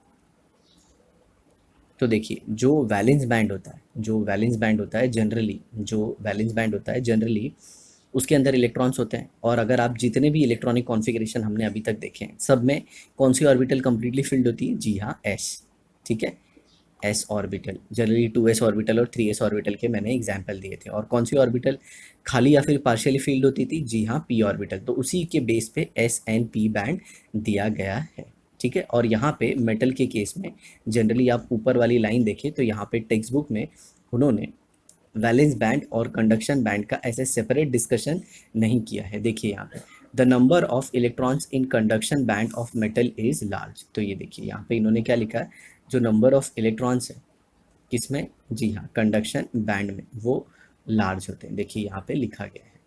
तो देखिए जो वैलेंस बैंड होता है, जनरली उसके अंदर इलेक्ट्रॉन्स होते हैं। और अगर आप जितने भी इलेक्ट्रॉनिक कॉन्फ़िगरेशन हमने अभी तक देखे हैं सब में कौन सी ऑर्बिटल कंप्लीटली फिल्ड होती है? जी हाँ, एस। ठीक है, S orbital. Generally 2s orbital और 3s ऑर्बिटल के मैंने एग्जाम्पल दिए थे। और कौन सी ऑर्बिटल खाली या फिर पार्शियली फील्ड होती थी? जी हाँ, पी ऑर्बिटल। तो उसी के बेस पे एस एंड पी बैंड दिया गया है। ठीक है, और यहाँ पे मेटल के केस में जनरली आप ऊपर वाली लाइन देखें तो यहाँ पे टेक्स्ट बुक में उन्होंने वैलेंस बैंड और कंडक्शन बैंड का ऐसे सेपरेट डिस्कशन नहीं किया है। देखिए यहाँ पे the number of electrons in conduction band of metal is large. तो ये देखिए यहाँ पे इन्होंने क्या लिखा है, जो नंबर ऑफ इलेक्ट्रॉन्स है किसमें? जी हाँ, कंडक्शन बैंड में, वो लार्ज होते हैं। देखिए यहाँ पे लिखा गया है।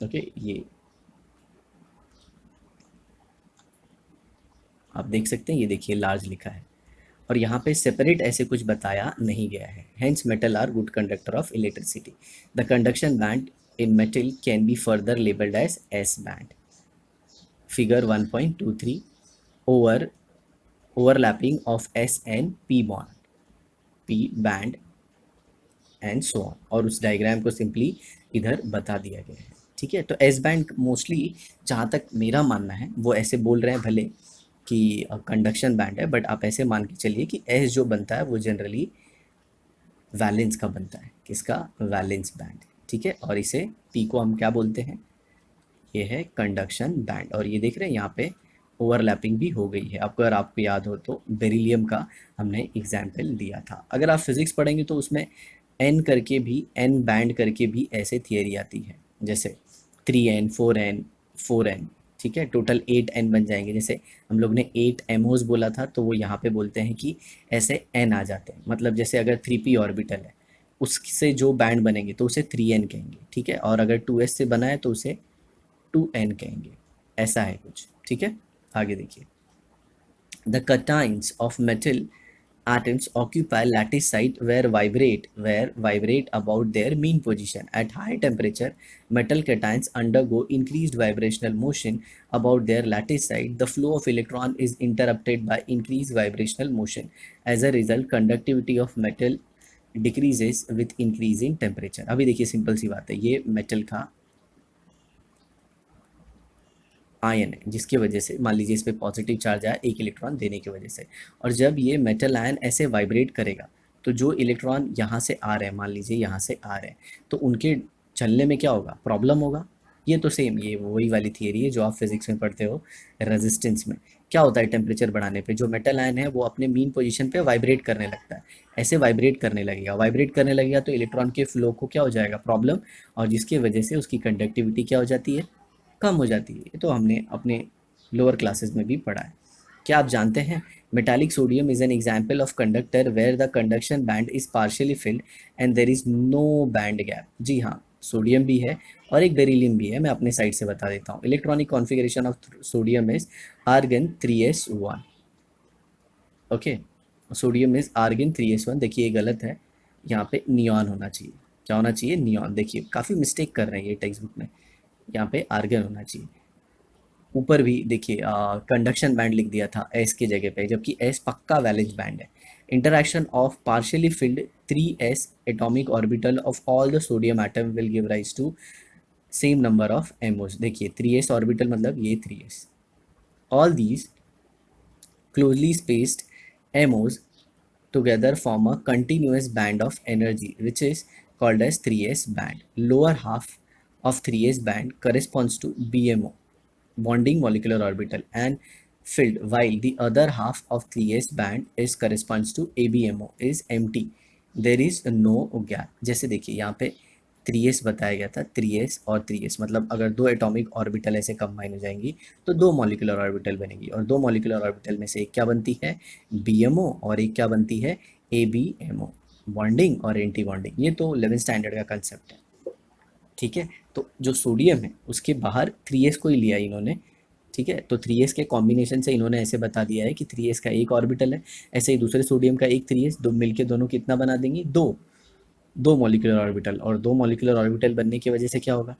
ओके, ये आप देख सकते हैं, ये देखिए लार्ज लिखा है और यहाँ पे सेपरेट ऐसे कुछ बताया नहीं गया है। Hence metal are good conductor of electricity. The conduction band in metal can be further labeled as S band। Figure 1.23 overlapping of S and P band and so on। और उस डायग्राम को सिंपली इधर बता दिया गया है। ठीक है, तो एस बैंड मोस्टली जहाँ तक मेरा मानना है वो ऐसे बोल रहे हैं भले कि कंडक्शन बैंड है, बट आप ऐसे मान के चलिए कि एस जो बनता है वो जनरली वैलेंस का बनता है। किसका? Valence band. ठीक है, और इसे पी को हम क्या बोलते हैं? ये है कंडक्शन बैंड। और ये देख रहे हैं यहाँ पे ओवरलैपिंग भी हो गई है। आपको अगर आपको याद हो तो बेरिलियम का हमने एग्जाम्पल दिया था। अगर आप फिजिक्स पढ़ेंगे तो उसमें एन बैंड करके भी ऐसे थियरी आती है, जैसे 3n 4n 4n। ठीक है, टोटल 8n बन जाएंगे। जैसे हम लोग ने 8 एमओज बोला था, तो वो यहाँ पे बोलते हैं कि ऐसे n आ जाते हैं। मतलब जैसे अगर 3p ऑर्बिटल है, उससे जो बैंड बनेंगे तो उसे 3n कहेंगे, ठीक है। और अगर 2s से बना है तो उसे 2n कहेंगे। ऐसा है कुछ, ठीक है। आगे देखिए, the cations of metal atoms occupy lattice site where vibrate about their mean position. At high temperature, metal cations undergo increased vibrational motion about their lattice site. The flow of electron is interrupted by increased vibrational motion. As a result, conductivity of metal decreases with increasing temperature. अभी देखिए सिंपल सी बात है, ये मेटल का आयन है, जिसकी वजह से मान लीजिए इस पे पॉजिटिव चार्ज आया एक इलेक्ट्रॉन देने की वजह से, और जब ये मेटल आयन ऐसे वाइब्रेट करेगा तो जो इलेक्ट्रॉन यहाँ से आ रहे हैं, मान लीजिए यहाँ से आ रहे हैं, तो उनके चलने में क्या होगा, प्रॉब्लम होगा। ये तो सेम, ये वही वाली थियरी है जो आप फिजिक्स में पढ़ते हो रेजिस्टेंस में। क्या होता है, टेम्परेचर बढ़ाने पे जो मेटल आयन है वो अपने मीन पोजीशन पे वाइब्रेट करने लगता है। ऐसे वाइब्रेट करने लगेगा तो इलेक्ट्रॉन के फ्लो को क्या हो जाएगा, प्रॉब्लम, और जिसकी वजह से उसकी कंडक्टिविटी क्या हो जाती है, कम हो जाती है। ये तो हमने अपने लोअर क्लासेस में भी पढ़ा है। क्या आप जानते हैं, metallic sodium is an example of conductor where the conduction band is partially filled and there is no band gap. जी हाँ, सोडियम भी है और एक बेरिलियम भी है। मैं अपने साइड से बता देता हूँ। Electronic configuration of sodium is argon 3s1। Okay, sodium is argon 3s1। देखिए ये गलत है, यहाँ पे नियॉन होना चाहिए। क्या होना चाहिए, नियॉन। देखिए काफ़ी मिस्टेक कर रहे हैं ये टेक्स्ट बुक में, यहाँ पे आर्गन होना चाहिए। ऊपर भी देखिए कंडक्शन बैंड लिख दिया था एस की जगह पे, जबकि एस पक्का वैलेंस बैंड है। Interaction of partially filled 3s atomic orbital of all the sodium atom will give rise to same number of MOs. देखिए 3s ऑर्बिटल मतलब ये 3s, all these closely spaced MOs together form a continuous band of energy which is called as 3s band. Lower half of 3s band corresponds to BMO, bonding molecular orbital, and filled, while the other half of 3s band is corresponds to ABMO, is empty. There is no gap. जैसे देखिए यहाँ पे 3s बताया गया था, 3s और 3s मतलब अगर दो एटॉमिक ऑर्बिटल ऐसे कंबाइन हो जाएंगी तो दो मॉलिक्यूलर ऑर्बिटल बनेगी, और दो मॉलिक्यूलर ऑर्बिटल में से एक क्या बनती है, BMO, और एक क्या बनती है, ABMO, बॉन्डिंग और एंटी बॉन्डिंग। ये तो 11th स्टैंडर्ड का कंसेप्ट है, ठीक है। तो जो सोडियम है उसके बाहर 3s को ही लिया इन्होंने, ठीक है। तो 3s के कॉम्बिनेशन से इन्होंने ऐसे बता दिया है कि 3s का एक ऑर्बिटल है, ऐसे ही दूसरे सोडियम का एक 3s, दो मिलके दोनों कितना बना देंगी, दो, दो मॉलिक्यूलर ऑर्बिटल। और दो मॉलिक्यूलर ऑर्बिटल बनने की वजह से क्या होगा,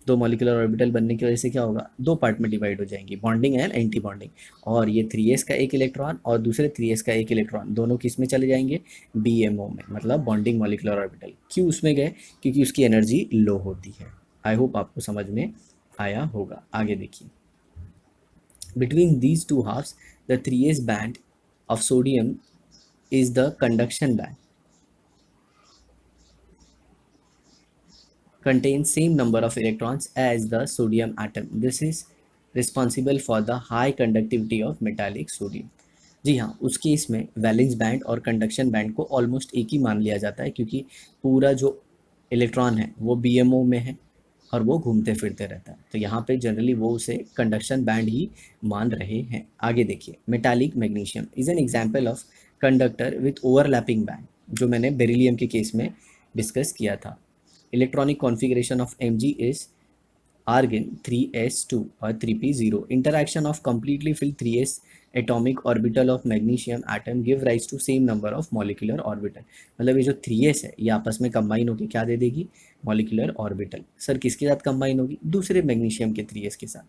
दो मॉलिक्यूलर ऑर्बिटल बनने की वजह से क्या होगा, दो पार्ट में डिवाइड हो जाएंगी, बॉन्डिंग एंड एंटी बॉन्डिंग। और ये 3s का एक इलेक्ट्रॉन और दूसरे 3s का एक इलेक्ट्रॉन दोनों किस में चले जाएंगे, BMO में, मतलब बॉन्डिंग मॉलिक्यूलर ऑर्बिटल। क्यों उसमें गए, क्योंकि उसकी एनर्जी लो होती है। आई होप आपको समझ में आया होगा। आगे देखिए, between these two halves the 3s band of sodium is the conduction band, contains same number of electrons as the sodium atom. This is responsible for the high conductivity of metallic sodium. जी हाँ, उसके इसमें वैलेंस बैंड और कंडक्शन बैंड को ऑलमोस्ट एक ही मान लिया जाता है, क्योंकि पूरा जो इलेक्ट्रॉन है वो BMO में है और वो घूमते फिरते रहता है, तो यहाँ पे जनरली वो उसे कंडक्शन बैंड ही मान रहे हैं। आगे देखिए, metallic magnesium is an example of conductor with overlapping band, जो मैंने बेरिलियम के केस में डिस्कस किया था। Electronic configuration of Mg is argon 3s2 or 3p0. Interaction of completely filled 3s atomic orbital of magnesium atom give rise to same number of molecular orbital. मतलब ये जो 3s है ये आपस में कंबाइन होकर क्या दे देगी, मॉलिक्यूलर ऑर्बिटल। सर किसके साथ कंबाइन होगी, दूसरे मैग्नीशियम के 3s के साथ,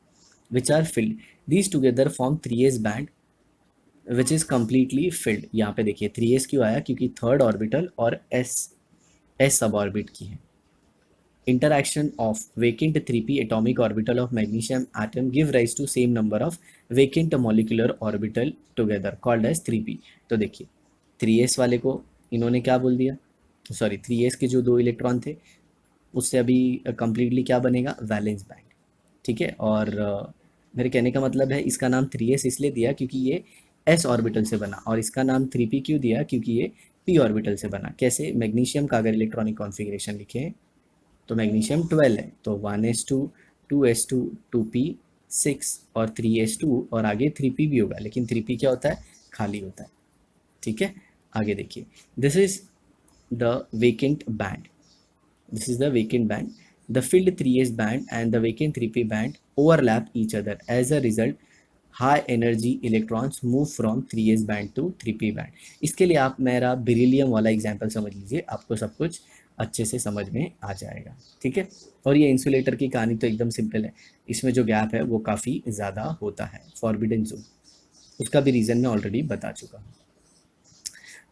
which are filled. These together form 3s band which is completely filled. यहाँ पे देखिए 3s क्यों आया, क्योंकि थर्ड ऑर्बिटल और s सब ऑर्बिट की है। Interaction of vacant 3p atomic orbital of magnesium atom give rise to same number of vacant molecular orbital together called as 3p. तो देखिए 3s वाले को इन्होंने क्या बोल दिया, सॉरी 3s के जो दो इलेक्ट्रॉन थे उससे अभी कंप्लीटली क्या बनेगा, वैलेंस बैंड, ठीक है। और मेरे कहने का मतलब है इसका नाम 3s इसलिए दिया क्योंकि ये s ऑर्बिटल से बना, और इसका नाम 3p क्यों दिया, क्योंकि ये p ऑर्बिटल से बना। कैसे, मैग्नीशियम का अगर इलेक्ट्रॉनिक कॉन्फ़िगरेशन लिखें तो मैग्नीशियम 12 है, तो 1s2 2s2 2p 6 और 3s2 और आगे 3p भी होगा, लेकिन 3p क्या होता है, खाली होता है। ठीक है, आगे देखिए, this is the vacant band, this is the vacant band. The filled 3s band and the vacant 3p band overlap each other. As a result, high energy electrons move from 3s band to 3p band. इसके लिए आप मेरा बेरिलियम वाला एग्जाम्पल समझ लीजिए, आपको सब कुछ अच्छे से समझ में आ जाएगा। ठीक है, और ये इंसुलेटर की कहानी तो एकदम सिंपल है, इसमें जो गैप है वो काफ़ी ज़्यादा होता है, फॉरबिडन जोन, उसका भी रीज़न मैं ऑलरेडी बता चुका हूँ।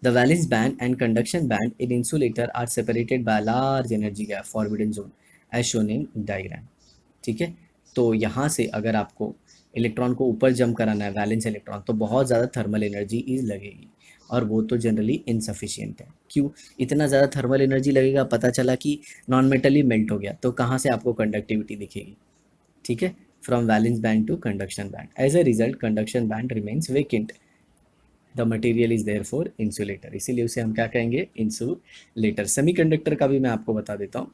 The valence band and conduction band in insulator are separated by a large energy gap, forbidden zone, as shown in diagram. ठीक है, तो यहाँ से अगर आपको इलेक्ट्रॉन को ऊपर जंप कराना है, वैलेंस इलेक्ट्रॉन, तो बहुत ज़्यादा थर्मल एनर्जी इज लगेगी, और वो तो जनरली इनसफिशियंट है। क्यों इतना ज़्यादा थर्मल एनर्जी लगेगा, पता चला कि नॉन मेटल ही मेल्ट हो गया, तो कहाँ से आपको कंडक्टिविटी दिखेगी। ठीक है, from valence band to conduction band, as a result conduction band remains vacant, the material is therefore insulator, इसीलिए उसे हम क्या कहेंगे, इंसुलेटर। सेमीकंडक्टर का भी मैं आपको बता देता हूँ,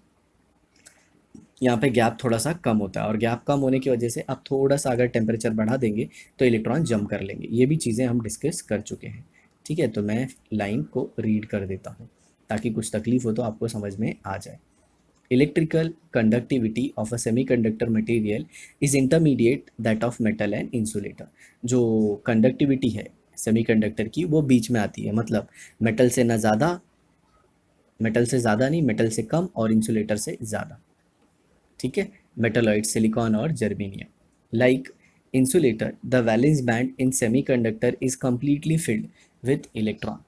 यहाँ पे गैप थोड़ा सा कम होता है, और गैप कम होने की वजह से आप थोड़ा सा अगर टेम्परेचर बढ़ा देंगे तो इलेक्ट्रॉन जंप कर लेंगे, ये भी चीज़ें हम डिस्कस कर चुके हैं। ठीक है, तो मैं लाइन को रीड कर देता हूँ ताकि कुछ तकलीफ हो तो आपको समझ में आ जाए। Electrical conductivity of a semiconductor material is intermediate that of metal and insulator. जो कंडक्टिविटी है सेमीकंडक्टर की वो बीच में आती है, मतलब मेटल से ना ज़्यादा, मेटल से ज़्यादा नहीं, मेटल से कम, और इंसुलेटर से ज़्यादा। ठीक है, मेटलॉइड, सिलिकॉन और germanium. Like insulator, the valence band in semiconductor is completely filled with electron.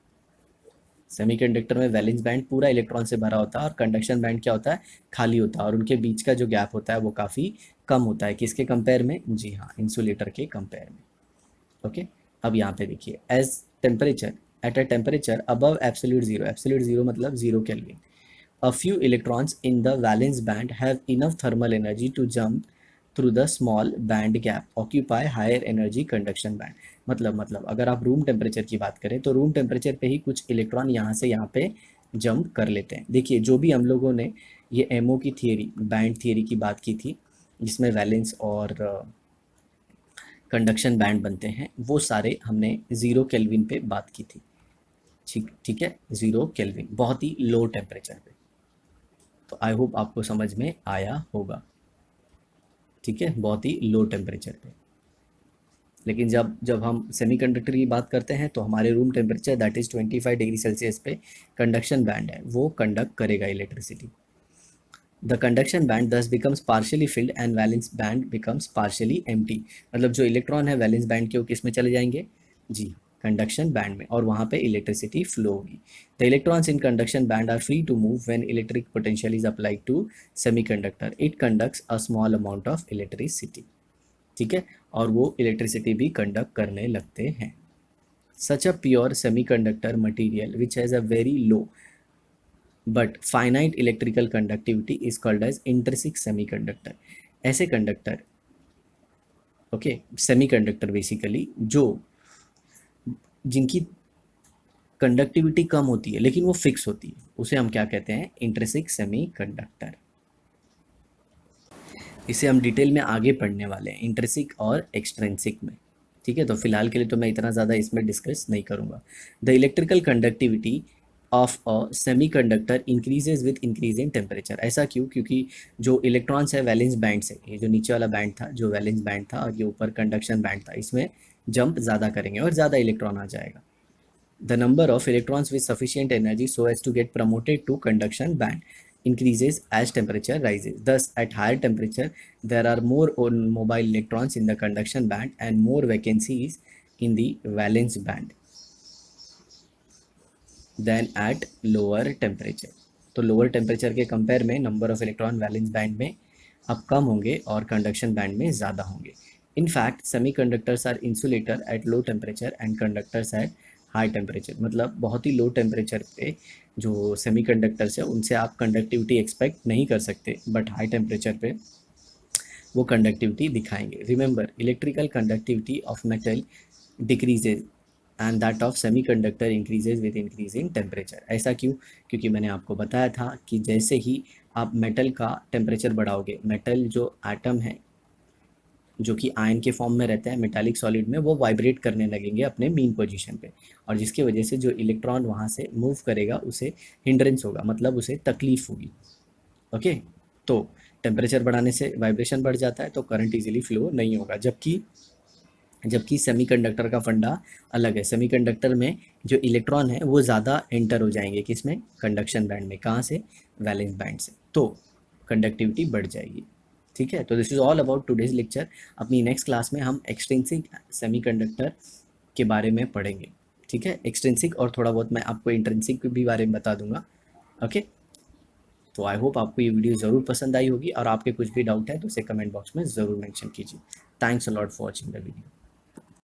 Semiconductor में वैलेंस बैंड पूरा इलेक्ट्रॉन से भरा होता है, और कंडक्शन बैंड क्या होता है, खाली होता है, और उनके बीच का जो गैप होता है वो काफ़ी कम होता है। किसके कंपेयर में, जी हाँ, इंसुलेटर के कंपेयर में। ओके, अब यहाँ पे देखिए, as temperature, at a temperature above absolute zero मतलब 0 kelvin, a few electrons in the valence band have enough thermal energy to jump through the small band gap, occupy higher energy conduction band। मतलब अगर आप रूम टेम्परेचर की बात करें तो रूम टेम्परेचर पे ही कुछ इलेक्ट्रॉन यहाँ से यहाँ पे जंप कर लेते हैं। देखिए, जो भी हम लोगों ने ये एमओ की थियरी, बैंड थियरी की बात की थी, जिसमें वैलेंस और कंडक्शन बैंड बनते हैं, वो सारे हमने 0 केल्विन पे बात की थी। ठीक ठीक है, 0 केल्विन, बहुत ही लो टेम्परेचर पे। तो आई होप आपको समझ में आया होगा। ठीक है, बहुत ही लो टेम्परेचर पे। लेकिन जब जब हम सेमीकंडक्टर की बात करते हैं तो हमारे room temperature that is 25 degree Celsius पे कंडक्शन बैंड है, वो कंडक्ट करेगा इलेक्ट्रिसिटी। द कंडक्शन बैंड दस becomes partially filled and valence band becomes partially empty. मतलब जो इलेक्ट्रॉन है वैलेंस बैंड के वो किस में चले जाएंगे, जी, कंडक्शन बैंड में, और वहाँ पे इलेक्ट्रिसिटी फ्लो होगी। The electrons in conduction band are free to move when electric potential is applied to semiconductor, it conducts a small amount of electricity. ठीक है, और वो इलेक्ट्रिसिटी भी कंडक्ट करने लगते हैं। Such a pure semiconductor material which has a very low but finite electrical conductivity is called as intrinsic semiconductor. ऐसे कंडक्टर, ओके, सेमीकंडक्टर बेसिकली जो जिनकी कंडक्टिविटी कम होती है लेकिन वो फिक्स होती है, उसे हम क्या कहते हैं, इंट्रिंसिक सेमीकंडक्टर। इसे हम डिटेल में आगे पढ़ने वाले हैं, इंट्रिंसिक और एक्सट्रिंसिक में। ठीक है, तो फिलहाल के लिए तो मैं इतना ज़्यादा इसमें डिस्कस नहीं करूँगा। The electrical conductivity of a semiconductor increases with increase in temperature. ऐसा क्यों, क्योंकि जो इलेक्ट्रॉन्स है वैलेंस बैंड से, ये जो नीचे वाला बैंड था जो वैलेंस बैंड था, और ये ऊपर कंडक्शन बैंड था, इसमें जंप ज़्यादा करेंगे और ज़्यादा इलेक्ट्रॉन आ जाएगा। The number of electrons with sufficient energy so as to get promoted to conduction band increases as temperature rises. Thus, at higher temperature, there are more mobile electrons in the conduction band and more vacancies in the valence band than at lower temperature. तो लोअर टेम्परेचर के कंपेयर में number of electron valence band में अब कम होंगे और कंडक्शन बैंड में ज़्यादा होंगे। In fact semiconductors are insulator at low temperature and conductors at high temperature. मतलब बहुत ही लो टेम्परेचर पे जो सेमी कंडक्टर्स है उनसे आप कंडक्टिविटी एक्सपेक्ट नहीं कर सकते, बट हाई टेम्परेचर पे वो कंडक्टिविटी दिखाएंगे। Remember, electrical conductivity of metal decreases and that of semiconductor increases with increasing temperature. ऐसा क्यों, क्योंकि मैंने आपको बताया था कि जैसे ही आप मेटल का टेम्परेचर बढ़ाओगे, मेटल जो एटम है जो कि आयन के फॉर्म में रहते हैं मेटालिक सॉलिड में, वो वाइब्रेट करने लगेंगे अपने मीन पोजीशन पे, और जिसकी वजह से जो इलेक्ट्रॉन वहाँ से मूव करेगा उसे हिंड्रेंस होगा, मतलब उसे तकलीफ होगी। ओके, तो टेम्परेचर बढ़ाने से वाइब्रेशन बढ़ जाता है तो करंट इजीली फ्लो नहीं होगा। जबकि जबकि सेमीकंडक्टर का फंडा अलग है। सेमीकंडक्टर में जो इलेक्ट्रॉन है वो ज़्यादा एंटर हो जाएंगे, किसमें, कंडक्शन बैंड में। कहाँ से, वैलेंस बैंड से, तो कंडक्टिविटी बढ़ जाएगी। ठीक है, तो this is all about today's lecture. अपनी नेक्स्ट क्लास में हम एक्सट्रिंसिक सेमीकंडक्टर के बारे में पढ़ेंगे। ठीक है, एक्सट्रिंसिक और थोड़ा बहुत मैं आपको इंट्रिंसिक के भी बारे में बता दूंगा। ओके, तो आई होप आपको ये वीडियो ज़रूर पसंद आई होगी, और आपके कुछ भी डाउट है तो उसे कमेंट बॉक्स में ज़रूर मेंशन कीजिए। Thanks a lot for watching the video.